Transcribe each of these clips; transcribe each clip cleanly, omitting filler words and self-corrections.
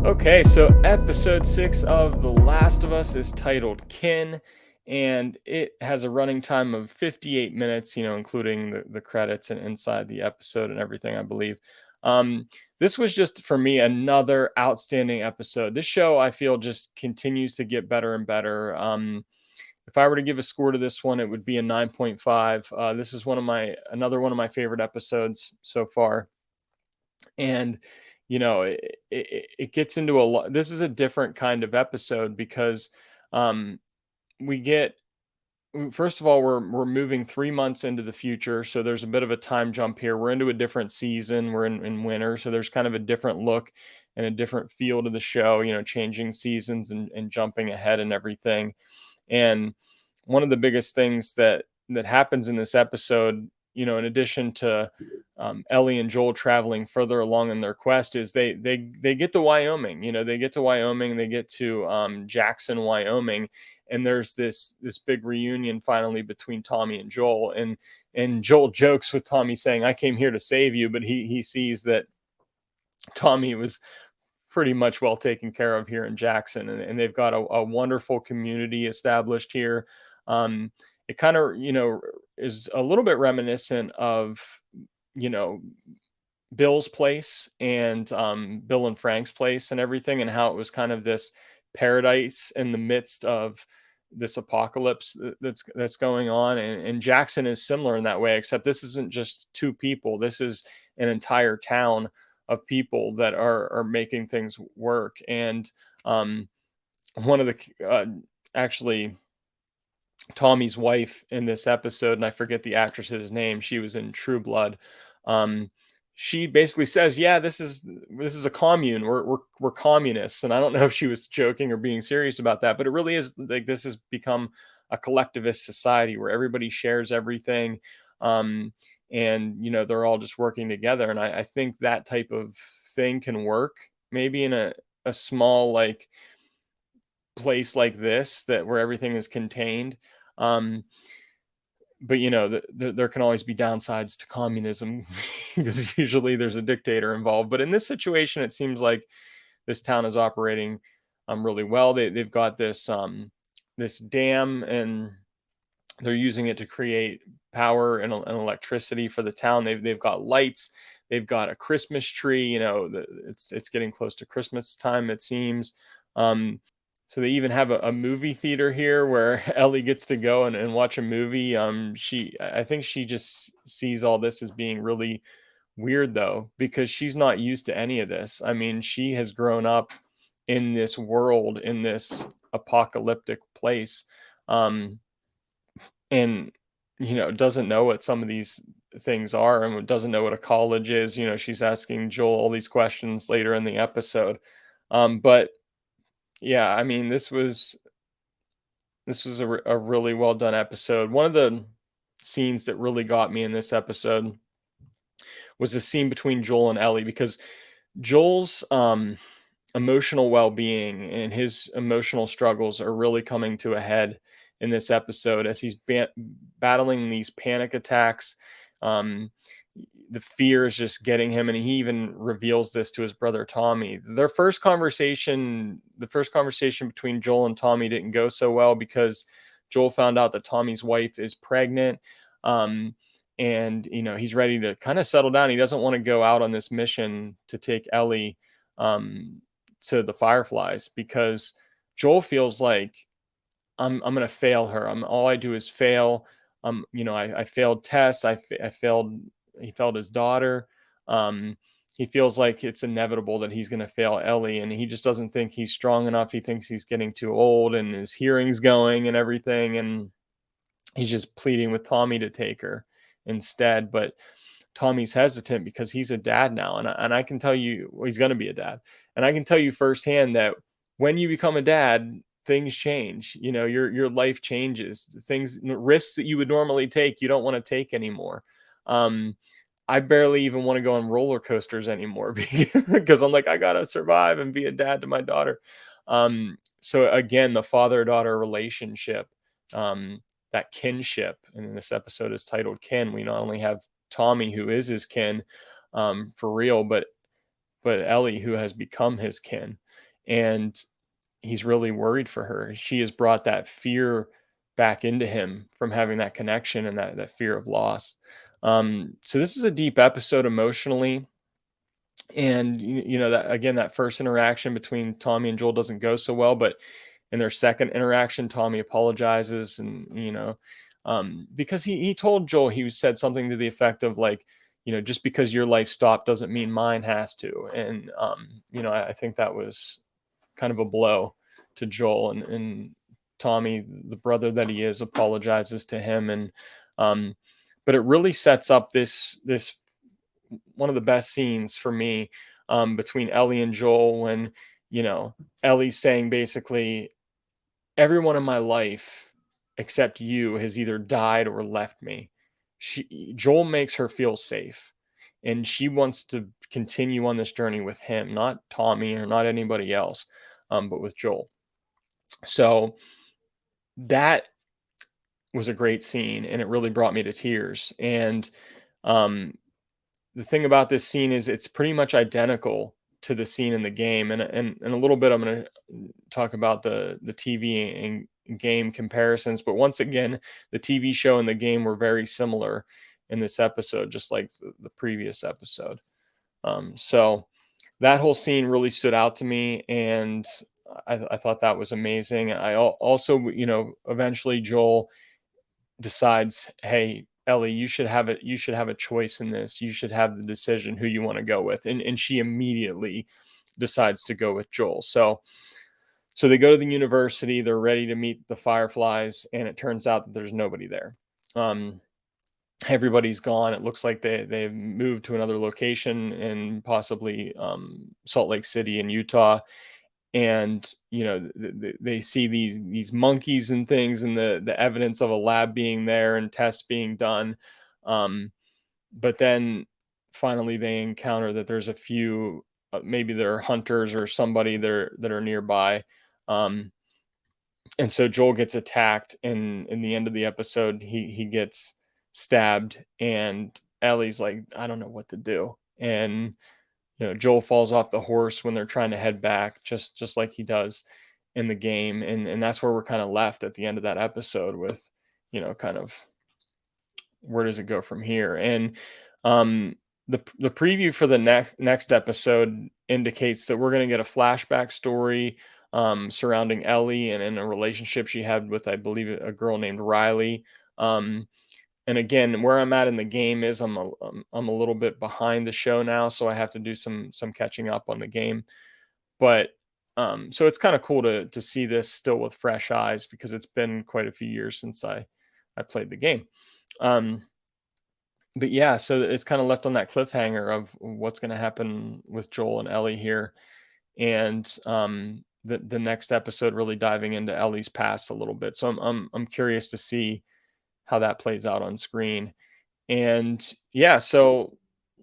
Okay, so episode 6 of The Last of Us is titled Kin, and it has a running time of 58 minutes, including the credits and inside the episode and everything, I believe. Um, this was just for me another outstanding episode. This show, I feel, just continues to get better and better. If I were to give a score to this one, it would be a 9.5. This is another one of my favorite episodes so far, and it gets into a lot. This is a different kind of episode because um we get first of all, we're moving 3 months into the future, so there's a bit of a time jump here. We're into a different season. We're in winter, so there's kind of a different look and a different feel to the show, changing seasons and jumping ahead and everything. And one of the biggest things that happens in this episode, in addition to Ellie and Joel traveling further along in their quest, is they get to Wyoming. They get to Wyoming. They get to Jackson, Wyoming, and there's this big reunion finally between Tommy and Joel. And Joel jokes with Tommy saying, "I came here to save you," but he sees that Tommy was pretty much well taken care of here in Jackson, and they've got a wonderful community established here. It kind of, is a little bit reminiscent of, you know, Bill's place and Bill and Frank's place and everything, and how it was kind of this paradise in the midst of this apocalypse that's going on. And Jackson is similar in that way, except this isn't just two people. This is an entire town of people that are making things work. And um, one of the actually Tommy's wife in this episode, and I forget the actress's name. She was in True Blood. Um, she basically says, "Yeah, this is a commune. We're communists." And I don't know if she was joking or being serious about that, but it really is like this has become a collectivist society where everybody shares everything, um, and they're all just working together. And I think that type of thing can work maybe in a small like place like this that where everything is contained. Um, but there can always be downsides to communism because usually there's a dictator involved. But in this situation, it seems like this town is operating really well. They've got this dam, and they're using it to create power and electricity for the town. They've got lights. They've got a Christmas tree. It's getting close to Christmas time, it seems. Um, so they even have a movie theater here where Ellie gets to go and watch a movie. I think she just sees all this as being really weird though, because she's not used to any of this. I mean, she has grown up in this world, in this apocalyptic place. Um, and doesn't know what some of these things are and doesn't know what a college is. She's asking Joel all these questions later in the episode. But yeah, I mean, this was a really well done episode. One of the scenes that really got me in this episode was the scene between Joel and Ellie, because Joel's emotional well-being and his emotional struggles are really coming to a head in this episode as he's battling these panic attacks. Um, the fear is just getting him, and he even reveals this to his brother Tommy. The first conversation between Joel and Tommy didn't go so well because Joel found out that Tommy's wife is pregnant. Um, and he's ready to kind of settle down. He doesn't want to go out on this mission to take Ellie um, to the Fireflies, because Joel feels like I'm gonna fail her. All I do is fail. I failed Tess. I failed. He failed his daughter. Um, he feels like it's inevitable that he's gonna fail Ellie, and he just doesn't think he's strong enough. He thinks he's getting too old, and his hearing's going and everything, and he's just pleading with Tommy to take her instead. But Tommy's hesitant because he's a dad now, and I can tell you, well, he's going to be a dad, and I can tell you firsthand that when you become a dad, things change. Your life changes. Risks that you would normally take, you don't want to take anymore. Um, I barely even want to go on roller coasters anymore because I'm like, I gotta survive and be a dad to my daughter. So again, the father-daughter relationship, um, that kinship, and this episode is titled Kin. We not only have Tommy, who is his kin for real, but Ellie, who has become his kin. and he's really worried for her. She has brought that fear back into him from having that connection and that fear of loss. So this is a deep episode emotionally, and that again, that first interaction between Tommy and Joel doesn't go so well, but in their second interaction, Tommy apologizes, and because he told Joel, he said something to the effect of like, just because your life stopped doesn't mean mine has to, and I think that was kind of a blow to Joel, and Tommy, the brother that he is, apologizes to him, and um, but it really sets up this one of the best scenes for me, between Ellie and Joel, when Ellie's saying basically, everyone in my life except you has either died or left me. Joel makes her feel safe, and she wants to continue on this journey with him, not Tommy or not anybody else, but with Joel. So that was a great scene, and it really brought me to tears. And um, the thing about this scene is it's pretty much identical to the scene in the game, and a little bit I'm going to talk about the TV and game comparisons. But once again, the TV show and the game were very similar in this episode, just like the previous episode. So that whole scene really stood out to me, and I thought that was amazing. Also, eventually Joel decides, hey, Ellie, you should have it. You should have a choice in this. You should have the decision who you want to go with, and she immediately decides to go with Joel. So they go to the university. They're ready to meet the Fireflies, and it turns out that there's nobody there. Um, Everybody's gone. It looks like they've moved to another location in possibly Salt Lake City in Utah, and they see these monkeys and things, and the evidence of a lab being there and tests being done, but then finally they encounter that there's a few, maybe they're hunters or somebody that are nearby, um, and so Joel gets attacked, and in the end of the episode he gets stabbed, and Ellie's like, I don't know what to do, and Joel falls off the horse when they're trying to head back, just like he does in the game, and that's where we're kind of left at the end of that episode with, kind of where does it go from here? And um, the preview for the next episode indicates that we're going to get a flashback story surrounding Ellie and a relationship she had with, I believe, a girl named Riley. Um, and again, where I'm at in the game is I'm a little bit behind the show now, so I have to do some catching up on the game. But so it's kind of cool to see this still with fresh eyes, because it's been quite a few years since I played the game. Um, but yeah, so it's kind of left on that cliffhanger of what's going to happen with Joel and Ellie here, and the next episode really diving into Ellie's past a little bit. So I'm curious to see how that plays out on screen. And yeah, so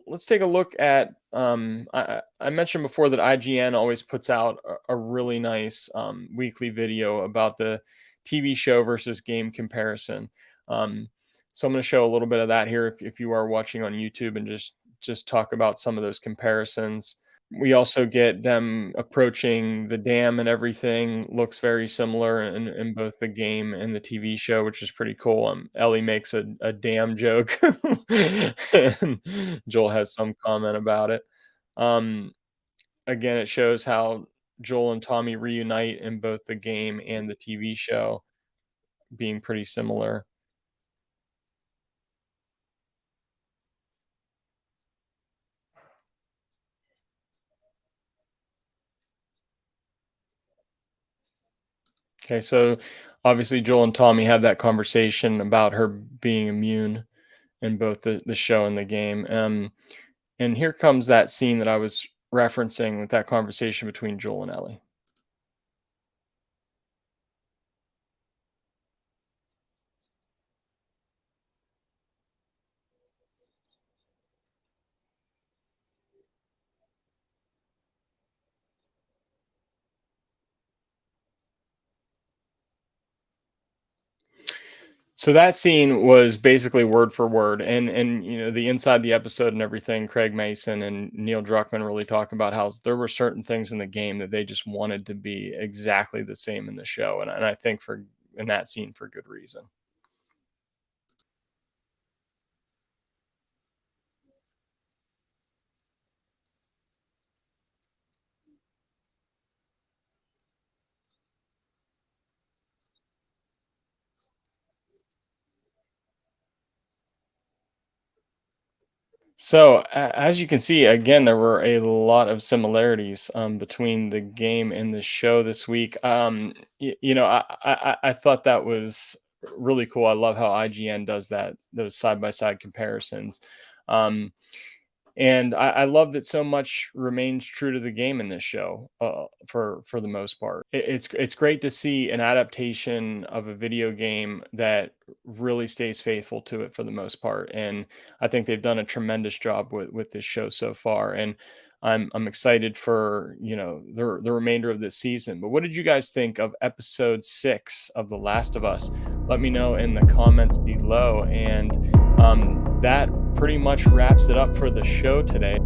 let's take a look at. I mentioned before that IGN always puts out a really nice weekly video about the TV show versus game comparison. Um, so I'm going to show a little bit of that here if you are watching on YouTube, and just talk about some of those comparisons. We also get them approaching the dam, and everything looks very similar in both the game and the TV show, which is pretty cool. Ellie makes a dam joke, and Joel has some comment about it. Um, Again, it shows how Joel and Tommy reunite in both the game and the TV show, being pretty similar. Okay, so obviously Joel and Tommy have that conversation about her being immune in both the show and the game. And here comes that scene that I was referencing with that conversation between Joel and Ellie. So that scene was basically word for word, and the inside the episode and everything. Craig Mason and Neil Druckmann really talk about how there were certain things in the game that they just wanted to be exactly the same in the show, and I think for in that scene for good reason. So, as you can see, again, there were a lot of similarities between the game and the show this week. I thought that was really cool. I love how IGN does that, those side by side comparisons. Um, and I love that so much remains true to the game in this show, for the most part. It's great to see an adaptation of a video game that really stays faithful to it for the most part, and I think they've done a tremendous job with this show so far. And I'm excited for the remainder of this season. But what did you guys think of episode 6 of The Last of Us? Let me know in the comments below. And that pretty much wraps it up for the show today.